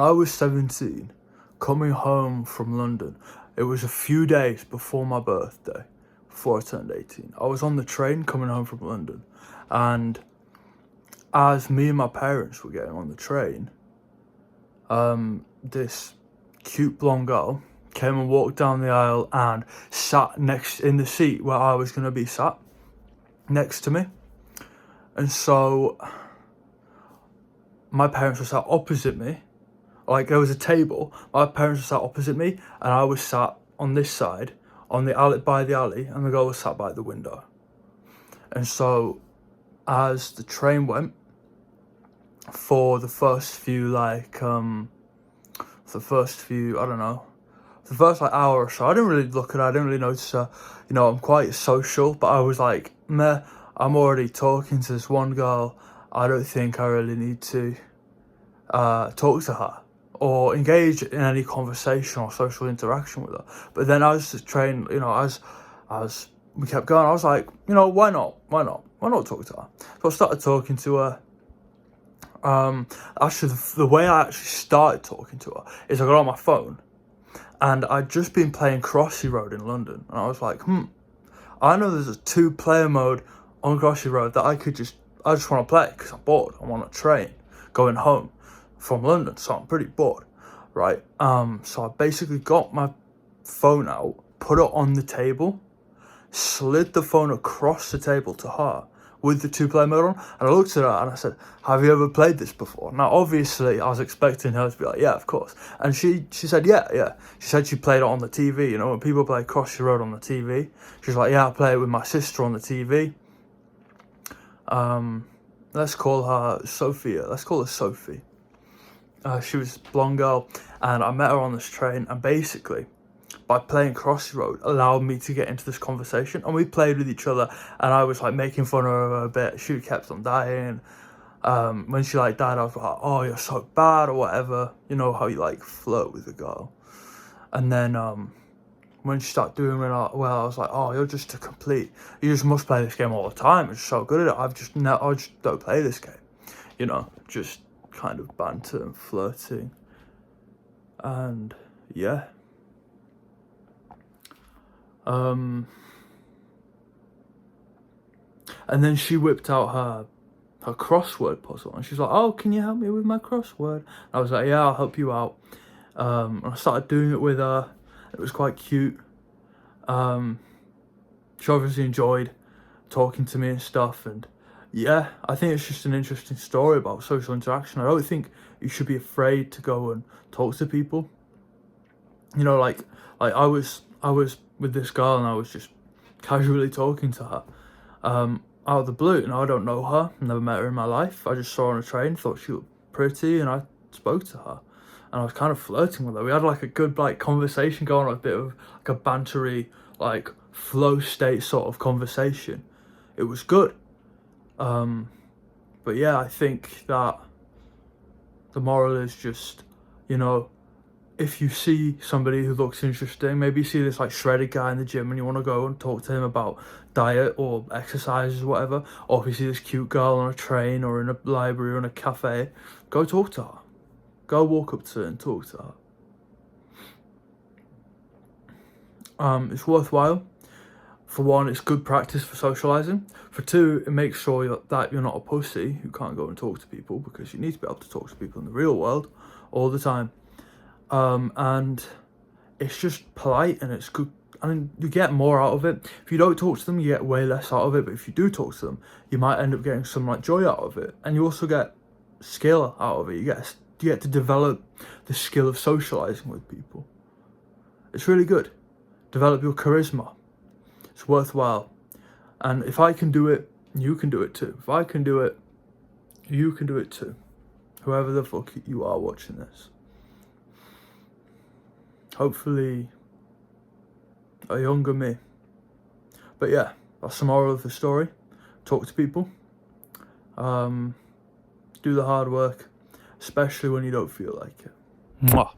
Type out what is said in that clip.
I was 17, coming home from London. It was a few days before my birthday, before I turned 18. I was on the train coming home from London, and as me and my parents were getting on the train, this cute blonde girl came and walked down the aisle and sat next in the seat where I was going to be sat, next to me. And so my parents were sat opposite me. Like, there was a table, my parents were sat opposite me, and I was sat on this side, on the alley, by the alley, and the girl was sat by the window. And so, as the train went, for the first few, I don't know, the first, hour or so, I didn't really look at her, I didn't really notice her. You know, I'm quite social, but I was like, meh, I'm already talking to this one girl, I don't think I really need to talk to her or engage in any conversation or social interaction with her. But then as the train, as we kept going, I was like, why not talk to her? So I started talking to her. Actually, the way I actually started talking to her is I got on my phone, and I'd just been playing Crossy Road in London, and I was like, I know there's a 2-player mode on Crossy Road that I just want to play because I'm bored. I'm on a train going home from London, so I'm pretty bored, right? So I basically got my phone out, put it on the table, slid the phone across the table to her with the 2-player mode on, and I looked at her and I said, have you ever played this before? Now, obviously, I was expecting her to be like, yeah, of course. And she said, yeah. She said she played it on the TV, when people play Crossy Road on the TV. She's like, yeah, I play it with my sister on the TV. Let's call her Sophia. Let's call her Sophie. She was a blonde girl, and I met her on this train, and basically, by playing Crossy Road, allowed me to get into this conversation, and we played with each other, and I was, making fun of her a bit. She kept on dying. When she, died, I was like, oh, you're so bad, or whatever. You know how you, flirt with a girl. And then, when she started doing well, I was like, oh, you're just you just must play this game all the time. You're so good at it. I just don't play this game. Just kind of banter and flirting. And, yeah. And then she whipped out her crossword puzzle, and she's like, oh, can you help me with my crossword? And I was like, yeah, I'll help you out. And I started doing it with her. It was quite cute. She obviously enjoyed talking to me and stuff, and yeah, I think it's just an interesting story about social interaction. I don't think you should be afraid to go and talk to people. I was with this girl, and I was just casually talking to her, out of the blue. I don't know her, never met her in my life. I just saw her on a train, thought she looked pretty, and I spoke to her. And I was kind of flirting with her. We had a good conversation going on, a bit of a bantery, flow state sort of conversation. It was good. But yeah, I think that the moral is just, if you see somebody who looks interesting, maybe you see this shredded guy in the gym and you want to go and talk to him about diet or exercises or whatever, or if you see this cute girl on a train or in a library or in a cafe, go talk to her. Go walk up to her and talk to her. It's worthwhile. For one, it's good practice for socialising. For two, it makes sure that you're not a pussy who can't go and talk to people, because you need to be able to talk to people in the real world all the time. And it's just polite, and it's good. I mean, you get more out of it. If you don't talk to them, you get way less out of it. But if you do talk to them, you might end up getting some joy out of it. And you also get skill out of it. You get to develop the skill of socialising with people. It's really good. Develop your charisma. It's worthwhile. And if I can do it, you can do it too. If I can do it, you can do it too. Whoever the fuck you are watching this. Hopefully, a younger me. But yeah, that's the moral of the story. Talk to people. Do the hard work, especially when you don't feel like it. Mwah.